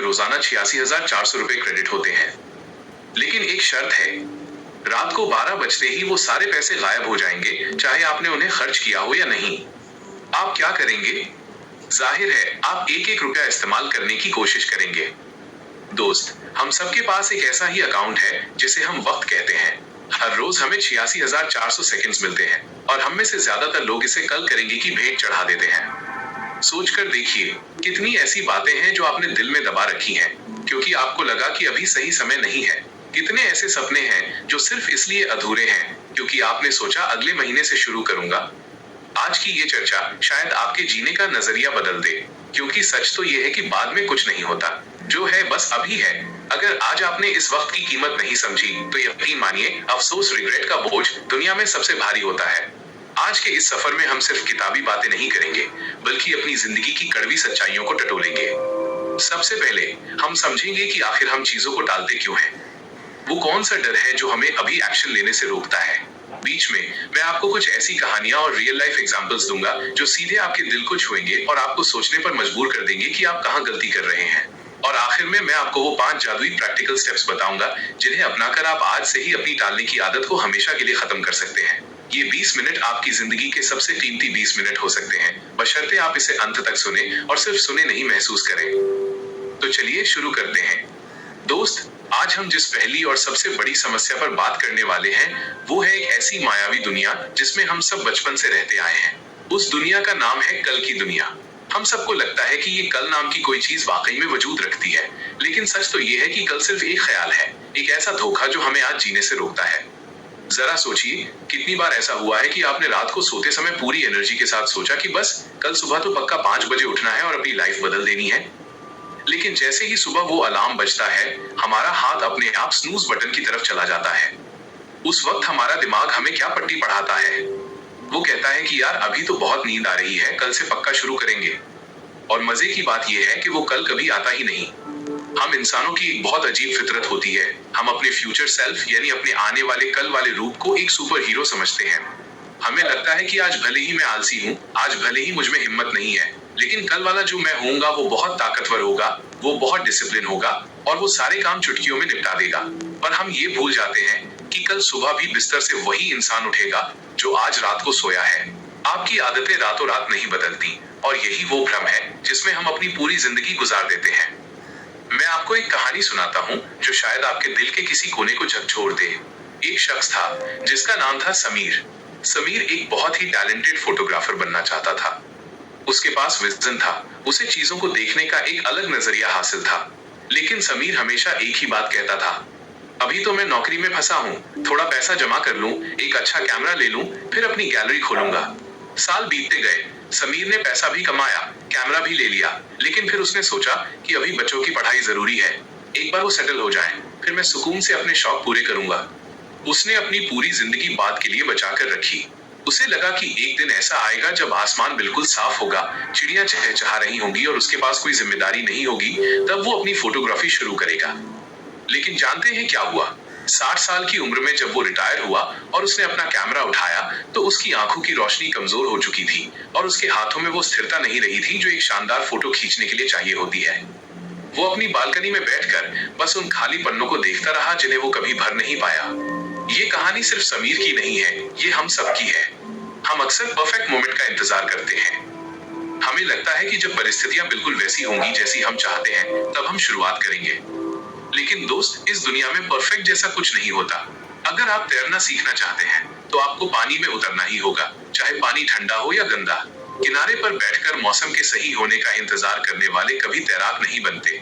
में रोजाना 86,400 रुपए क्रेडिट होते हैं। लेकिन एक शर्त है, रात को 12 बजते ही वो सारे पैसे गायब हो जाएंगे, चाहे आपने उन्हें खर्च किया हो या नहीं। आप क्या करेंगे? जाहिर है आप एक एक रुपया इस्तेमाल करने की कोशिश करेंगे। दोस्त, हम सबके पास एक ऐसा ही अकाउंट है जिसे हम वक्त कहते हैं। हर रोज हमें 86,400 सेकंड्स मिलते हैं और हम में से ज्यादातर लोग इसे कल करेंगे की भेंट चढ़ा देते हैं। सोचकर देखिए, कितनी ऐसी बातें हैं जो आपने दिल में दबा रखी हैं, क्योंकि आपको लगा कि अभी सही समय नहीं है। कितने ऐसे सपने हैं जो सिर्फ इसलिए अधूरे हैं क्योंकि आपने सोचा अगले महीने से शुरू करूंगा। आज की ये चर्चा शायद आपके जीने का नजरिया बदल दे, क्योंकि सच तो ये है कि बाद में कुछ नहीं होता, जो है बस अभी है। अगर आज आपने इस वक्त की कीमत नहीं समझी तो यकीन मानिए, अफसोस, रिग्रेट का बोझ दुनिया में सबसे भारी होता है। आज के इस सफर में हम सिर्फ किताबी बातें नहीं करेंगे, बल्कि अपनी जिंदगी की कड़वी सच्चाइयों को टटोलेंगे। सबसे पहले हम समझेंगे कि आखिर हम चीजों को टालते क्यों हैं। वो कौन सा डर है जो हमें अभी एक्शन लेने से रोकता है। बीच में मैं आपको कुछ ऐसी कहानियां और रियल लाइफ एग्जांपल्स दूंगा जो सीधे आपके दिल को छुएंगे और आपको सोचने पर मजबूर कर देंगे कि आप कहां गलती कर रहे हैं। और आखिर में मैं आपको वो 5 जादुई प्रैक्टिकल स्टेप्स बताऊंगा जिन्हें अपनाकर आप आज से ही अपनी टालने की आदत को हमेशा के लिए खत्म कर सकते हैं। ये 20 मिनट आपकी जिंदगी के सबसे कीमती 20 मिनट हो सकते हैं, बशर्ते आप इसे अंत तक सुने, और सिर्फ सुने नहीं, महसूस करें। तो चलिए शुरू करते हैं। दोस्त, आज हम जिस पहली और सबसे बड़ी समस्या पर बात करने वाले हैं, वो है एक ऐसी मायावी दुनिया जिसमें हम सब बचपन से रहते आए हैं। उस दुनिया का नाम है कल की दुनिया। हम सबको लगता है कि ये कल नाम की कोई चीज वाकई में वजूद रखती है, लेकिन सच तो ये है कि कल सिर्फ एक ख्याल है, एक ऐसा धोखा जो हमें आज जीने से रोकता है। जरा सोचिए, कितनी बार ऐसा हुआ है कि आपने रात को सोते समय पूरी एनर्जी के साथ सोचा कि बस कल सुबह तो पक्का 5 बजे उठना है और अपनी लाइफ बदल देनी है। लेकिन जैसे ही सुबह वो अलार्म बजता है, हमारा हाथ अपने आप स्नूज बटन की तरफ चला जाता है। उस वक्त हमारा दिमाग हमें क्या पट्टी पढ़ाता है? वो कहता है कि यार अभी तो बहुत नींद आ रही है, कल से पक्का शुरू करेंगे। और मजे की बात यह है कि वो कल कभी आता ही नहीं। हम इंसानों की एक बहुत अजीब फितरत होती है, हम अपने फ्यूचर सेल्फ यानी अपने आने वाले कल वाले रूप को एक सुपर हीरो समझते हैं। हमें लगता है कि आज भले ही मैं आलसी हूँ, आज भले ही मुझ में हिम्मत नहीं है, लेकिन कल वाला जो मैं होऊंगा वो बहुत ताकतवर होगा, वो बहुत डिसिप्लिन होगा और वो सारे काम चुटकियों में निपटा देगा। पर हम ये भूल जाते हैं कि कल सुबह भी बिस्तर से वही इंसान उठेगा जो आज रात को सोया है। आपकी आदतें रातों रात नहीं बदलती, और यही वो भ्रम है जिसमें हम अपनी पूरी जिंदगी गुजार देते हैं। मैं आपको एक कहानी सुनाता हूँ जो शायद आपके दिल के किसी कोने को झकझोर दे। एक शख्स था जिसका नाम था समीर। समीर एक बहुत ही टैलेंटेड फोटोग्राफर बनना चाहता था। उसके पास विजन था, उसे चीजों को देखने का एक अलग नजरिया हासिल था। लेकिन समीर हमेशा एक ही बात कहता था, अभी तो मैं नौकरी में फंसा हूँ, थोड़ा पैसा जमा कर लूं, एक अच्छा कैमरा ले लूं, फिर अपनी गैलरी खोलूंगा। साल बीतते गए, समीर ने पैसा भी कमाया, कैमरा भी ले लिया, लेकिन फिर उसने सोचा कि अभी बच्चों की पढ़ाई जरूरी है, एक बार वो सेटल हो जाएं, फिर मैं सुकून से अपने शौक पूरे करूंगा। उसने अपनी पूरी जिंदगी बाद के लिए बचा कर रखी। उसे लगा कि एक दिन ऐसा आएगा जब आसमान बिल्कुल साफ होगा, चिड़ियां चहचहा रही होंगी और उसके पास कोई जिम्मेदारी नहीं होगी, तब वो अपनी फोटोग्राफी शुरू करेगा। लेकिन जानते हैं क्या हुआ? 60 साल की उम्र में जब वो रिटायर हुआ और उसने अपना कैमरा उठाया, तो उसकी आंखों की रोशनी कमजोर हो चुकी थी और उसके हाथों में वो स्थिरता नहीं रही थी जो एक शानदार फोटो खींचने के लिए चाहिए होती है। वो अपनी बालकनी में बैठकर बस उन खाली पन्नों को देखता रहा जिन्हें वो कभी भर नहीं पाया। ये कहानी सिर्फ समीर की नहीं है, ये हम सबकी है। हम अक्सर परफेक्ट मोमेंट का इंतजार करते हैं। हमें लगता है कि जब परिस्थितियां बिल्कुल वैसी होंगी जैसी हम चाहते हैं, तब हम शुरुआत करेंगे। लेकिन दोस्त, इस दुनिया में परफेक्ट जैसा कुछ नहीं होता। अगर आप तैरना सीखना चाहते हैं, तो आपको पानी में उतरना ही होगा, चाहे पानी ठंडा हो या गंदा। किनारे पर बैठकर मौसम के सही होने का इंतजार करने वाले कभी तैराक नहीं बनते।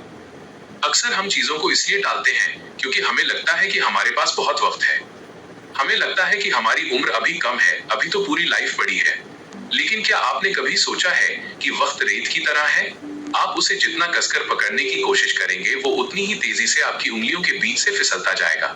अक्सर हम चीजों को इसलिए टालते हैं क्योंकि हमें लगता है कि हमारे पास बहुत वक्त है। हमें लगता है कि हमारी उम्र अभी कम है, अभी तो पूरी लाइफ बड़ी है। लेकिन क्या आपने कभी सोचा है कि वक्त रेत की तरह है? आप उसे जितना कसकर पकड़ने की कोशिश करेंगे, वो उतनी ही तेजी से आपकी उंगलियों के बीच से फिसलता जाएगा।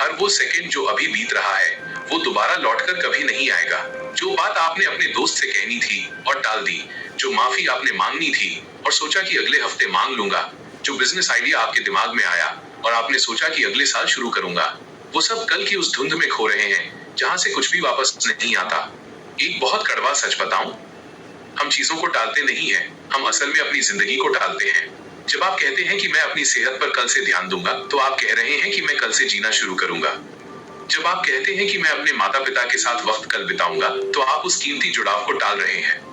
हर वो सेकंड जो अभी बीत रहा है, वो दोबारा लौटकर कभी नहीं आएगा। जो बात आपने अपने दोस्त से कहनी थी और टाल दी, जो माफी आपने मांगनी थी और सोचा कि अगले हफ्ते मांग लूंगा, जो बिजनेस आइडिया आपके दिमाग में आया और आपने सोचा कि अगले साल शुरू करूंगा, वो सब कल की उस धुंध में खो रहे हैं जहां से कुछ भी वापस नहीं आता। एक बहुत कड़वा सच बताऊं, हम चीजों को टालते नहीं हैं, हम असल में अपनी जिंदगी को टालते हैं। जब आप कहते हैं कि मैं अपनी सेहत पर कल से ध्यान दूंगा, तो आप कह रहे हैं कि मैं कल से जीना शुरू करूंगा। जब आप कहते हैं कि मैं अपने माता पिता के साथ वक्त कल बिताऊंगा, तो आप उस कीमती जुड़ाव को टाल रहे हैं।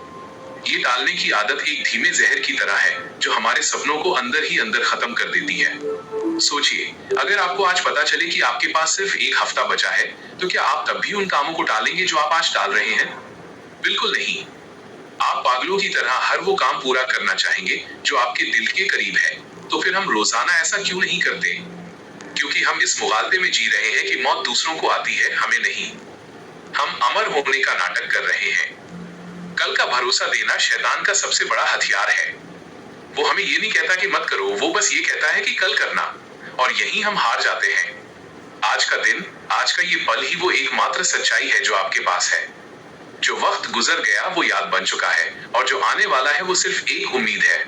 ये टालने की आदत एक धीमे जहर की तरह है, जो हमारे सपनों को अंदर ही अंदर खत्म कर देती है। सोचिए, अगर आपको आज पता चले कि आपके पास सिर्फ एक हफ्ता बचा है, तो क्या आप तब भी उन कामों को टालेंगे जो आप आज टाल रहे हैं? बिल्कुल नहीं। आप पागलों की तरह हर वो काम पूरा करना चाहेंगे जो आपके दिल के करीब है। तो फिर हम रोजाना ऐसा क्यों नहीं करते? क्योंकि हम इस मुगालते में जी रहे हैं कि मौत दूसरों को आती है, हमें नहीं। हम अमर होने का नाटक कर रहे हैं। कल का भरोसा देना शैतान का सबसे बड़ा हथियार है। वो हमें ये नहीं कहता कि मत करो, वो बस ये कहता है कि कल करना। और यही हम हार जाते हैं। आज का दिन, आज का ये पल ही वो एकमात्र सच्चाई है जो आपके पास है। जो वक्त गुजर गया वो याद बन चुका है, और जो आने वाला है वो सिर्फ एक उम्मीद है।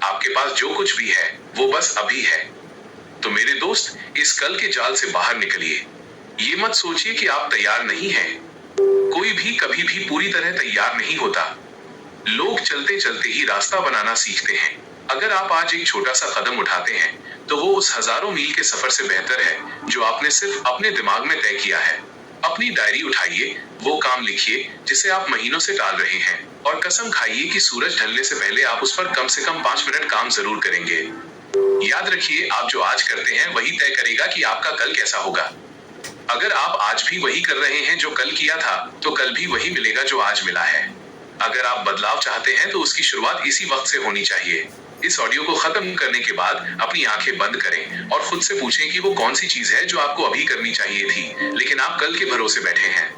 आपके पास जो कुछ भी है वो बस अभी है। तो मेरे दोस्त, इस कल के जाल से बाहर निकलिए। ये मत सोचिए कि आप तैयार नहीं हैं। कोई भी कभी भी पूरी तरह तैयार नहीं होता। लोग चलते चलते ही रास्ता बनाना सीखते हैं। अगर आप आज एक छोटा सा कदम उठाते हैं, तो वो उस हजारों मील के सफर से बेहतर है जो आपने सिर्फ अपने दिमाग में तय किया है। अपनी डायरी उठाइए, वो काम लिखिए जिसे आप महीनों से टाल रहे हैं, और कसम खाइए कि सूरज ढलने से पहले आप उस पर कम से कम 5 मिनट काम जरूर करेंगे। याद रखिए, आप जो आज करते हैं वही तय करेगा कि आपका कल कैसा होगा। अगर आप आज भी वही कर रहे हैं जो कल किया था, तो कल भी वही मिलेगा जो आज मिला है। अगर आप बदलाव चाहते हैं तो उसकी शुरुआत इसी वक्त से होनी चाहिए। इस ऑडियो को खत्म करने के बाद अपनी आंखें बंद करें और खुद से पूछें कि वो कौन सी चीज है जो आपको अभी करनी चाहिए थी, लेकिन आप कल के भरोसे बैठे हैं।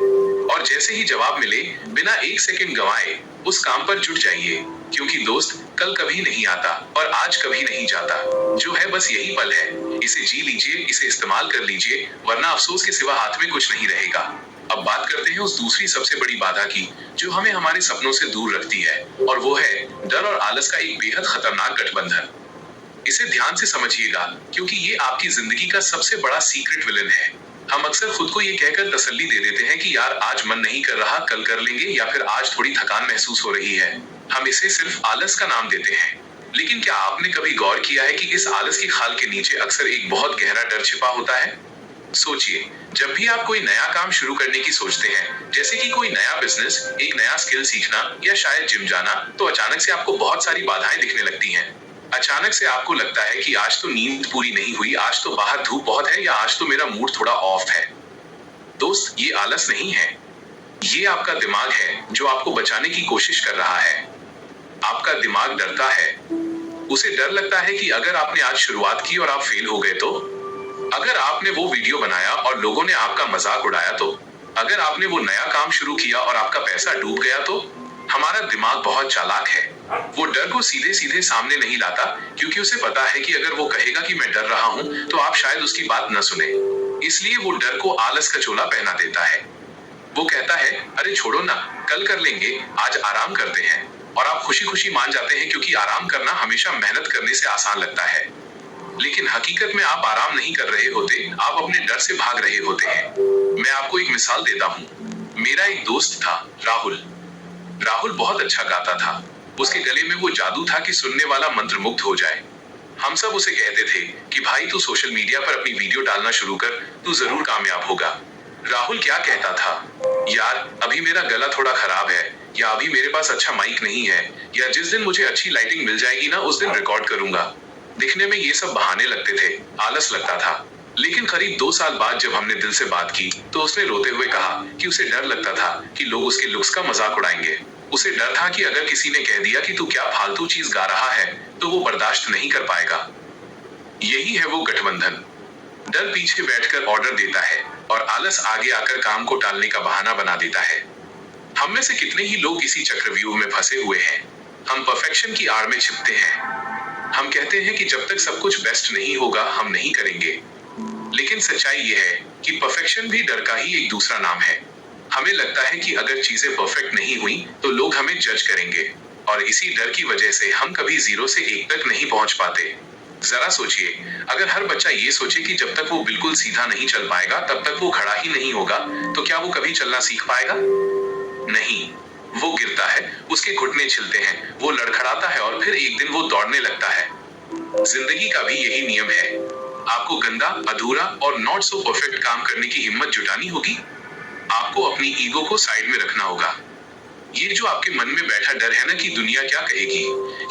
और जैसे ही जवाब मिले, बिना एक सेकंड गंवाए उस काम पर जुट जाइए। क्योंकि दोस्त, कल कभी नहीं आता और आज कभी नहीं जाता। जो है बस यही पल है। इसे जी लीजिए, इसे इस्तेमाल कर लीजिए, वरना अफसोस के सिवा हाथ में कुछ नहीं रहेगा। अब बात करते हैं उस दूसरी सबसे बड़ी बाधा की, जो हमें हमारे सपनों से दूर रखती है, और वो है डर और आलस का एक बेहद खतरनाक गठबंधन। इसे ध्यान से समझिएगा, क्योंकि ये आपकी जिंदगी का सबसे बड़ा सीक्रेट विलन है। हम अक्सर खुद को ये कहकर तसल्ली दे देते हैं कि यार आज मन नहीं कर रहा, कल कर लेंगे, या फिर आज थोड़ी थकान महसूस हो रही है। हम इसे सिर्फ आलस का नाम देते हैं। लेकिन क्या आपने कभी गौर किया है कि इस आलस की खाल के नीचे अक्सर एक बहुत गहरा डर छिपा होता है? सोचिए, जब भी आप कोई नया काम शुरू करने की सोचते हैं, जैसे कि कोई नया बिजनेस, एक नया स्किल सीखना, या शायद जिम जाना, तो अचानक से आपको बहुत सारी बाधाएं दिखने लगती हैं। अचानक से आपको लगता है कि आज तो नींद पूरी नहीं हुई, आज तो बाहर धूप बहुत है, या आज तो मेरा मूड थोड़ा ऑफ है। दोस्त, ये आलस नहीं है। ये आपका दिमाग है जो आपको बचाने की कोशिश कर रहा है। आपका दिमाग डरता है। उसे डर लगता है कि अगर आपने आज शुरुआत की और आप फेल हो गए तो, अगर आपने वो वीडियो बनाया और लोगों ने आपका मजाक उड़ाया तो, अगर आपने वो नया काम शुरू किया और आपका पैसा डूब गया तो। हमारा दिमाग बहुत चालाक है। वो डर को सीधे सीधे सामने नहीं लाता, क्योंकि उसे पता है कि अगर वो कहेगा कि मैं डर रहा हूं, तो आप शायद उसकी बात न सुने। इसलिए वो डर को आलस का चोला पहना देता है। वो कहता है, अरे छोड़ो ना, कल कर लेंगे, आज आराम करते हैं। और आप खुशी खुशी मान जाते हैं, क्योंकि आराम करना हमेशा मेहनत करने से आसान लगता है। लेकिन हकीकत में आप आराम नहीं कर रहे होते, आप अपने डर से भाग रहे होते हैं। मैं आपको एक मिसाल देता हूँ। मेरा एक दोस्त था, राहुल। राहुल बहुत अच्छा गाता था। उसके गले में वो जादू था कि सुनने वाला मंत्रमुग्ध हो जाए। हम सब उसे कहते थे कि भाई तू सोशल मीडिया पर अपनी वीडियो डालना शुरू कर, तू जरूर कामयाब होगा। राहुल क्या कहता था? यार अभी मेरा गला थोड़ा खराब है, या अभी मेरे पास अच्छा माइक नहीं है, या जिस दिन मुझे अच्छी लाइटिंग मिल जाएगी ना, उस दिन रिकॉर्ड करूंगा। दिखने में ये सब बहाने लगते थे, आलस लगता था। लेकिन करीब 2 साल बाद जब हमने दिल से बात की, तो उसने रोते हुए कहा कि उसे डर लगता था कि लोग उसके लुक्स का मजाक उड़ाएंगे। उसे डर था कि अगर किसी ने कह दिया कि तू क्या फालतू चीज गा रहा है, तो वो बर्दाश्त नहीं कर पाएगा। यही है वो गठबंधन। डर पीछे बैठकर ऑर्डर देता है, और आलस आगे आकर काम को टालने का बहाना बना देता है। हम में से कितने ही लोग इसी चक्रव्यूह में फंसे हुए हैं। हम परफेक्शन की आड़ में छिपते हैं। हम कहते हैं कि जब तक सब कुछ बेस्ट नहीं होगा, हम नहीं करेंगे। लेकिन सच्चाई ये है कि परफेक्शन भी डर का ही एक दूसरा नाम है। हमें लगता है कि अगर चीजें परफेक्ट नहीं हुई, तो लोग हमें जज करेंगे, और इसी डर की वजह से हम कभी 0 से 1 तक नहीं पहुंच पाते। जरा सोचिए, अगर हर बच्चा ये सोचे कि जब तक वो बिल्कुल सीधा नहीं चल पाएगा, तब तक वो खड़ा ही नहीं होगा, तो क्या वो कभी चलना सीख पाएगा? नहीं। वो गिरता है, उसके घुटने छिलते हैं, वो लड़खड़ाता है, और फिर एक दिन वो दौड़ने लगता है। जिंदगी का भी यही नियम है। आपको गंदा, अधूरा और नॉट सो परफेक्ट काम करने की हिम्मत जुटानी होगी। आपको अपनी ईगो को साइड में रखना होगा। ये जो आपके मन में बैठा डर है ना कि दुनिया क्या कहेगी,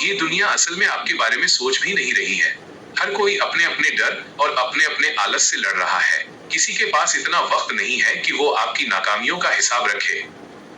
ये दुनिया असल में आपके बारे में सोच भी नहीं रही है। हर कोई अपने अपने डर और अपने अपने आलस से लड़ रहा है। किसी के पास इतना वक्त नहीं है कि वो आपकी नाकामियों का हिसाब रखे।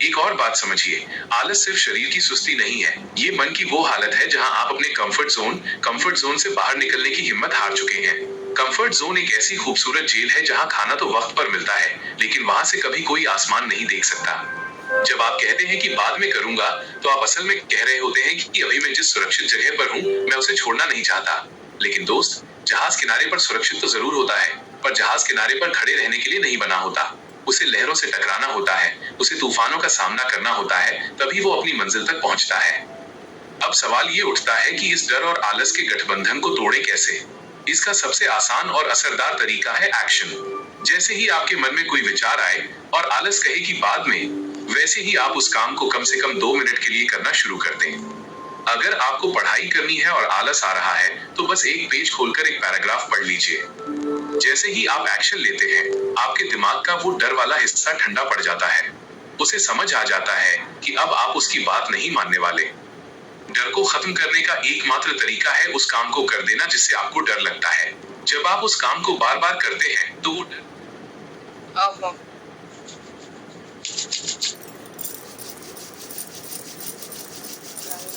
एक और बात समझिए, आलस सिर्फ शरीर की सुस्ती नहीं है, ये मन की वो हालत है जहां आप अपने कंफर्ट जोन से बाहर निकलने की हिम्मत हार चुके हैं। कंफर्ट जोन एक ऐसी खूबसूरत जेल है जहां खाना तो वक्त पर मिलता है, लेकिन वहां से कभी कोई आसमान नहीं देख सकता। जब आप कहते हैं कि बाद में करूंगा, तो आप असल में कह रहे होते हैं कि अभी मैं जिस सुरक्षित जगह पर हूँ, मैं उसे छोड़ना नहीं चाहता। लेकिन दोस्त, जहाज किनारे पर सुरक्षित तो जरूर होता है, पर जहाज किनारे पर खड़े रहने के लिए नहीं बना होता। उसे लहरों से टकराना होता है, उसे तूफानों का सामना करना होता है, तभी वो अपनी मंजिल तक पहुंचता है। अब सवाल ये उठता है कि इस डर और आलस के गठबंधन को तोड़े कैसे। इसका सबसे आसान और असरदार तरीका है एक्शन। जैसे ही आपके मन में कोई विचार आए और आलस कहे कि बाद में, वैसे ही आप उस काम को कम से कम 2 मिनट के लिए करना शुरू कर दें। अगर आपको पढ़ाई करनी है और आलस आ रहा है, तो बस एक पेज खोलकर एक पैराग्राफ पढ़ लीजिए। जैसे ही आप एक्शन लेते हैं, आपके दिमाग का वो डर वाला हिस्सा ठंडा पड़ जाता है। उसे समझ आ जाता है कि अब आप उसकी बात नहीं मानने वाले। डर को खत्म करने का एकमात्र तरीका है उस काम को कर देना जिससे आपको डर लगता है। जब आप उस काम को बार बार करते हैं, तो वो डर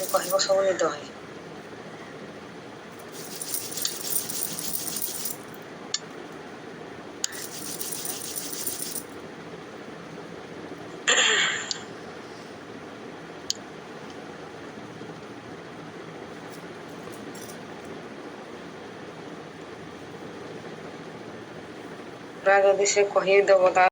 କହିବ ସବୁ ନିଦ ଭାଇ। ଯଦି ସେ କହିଦେବ ତା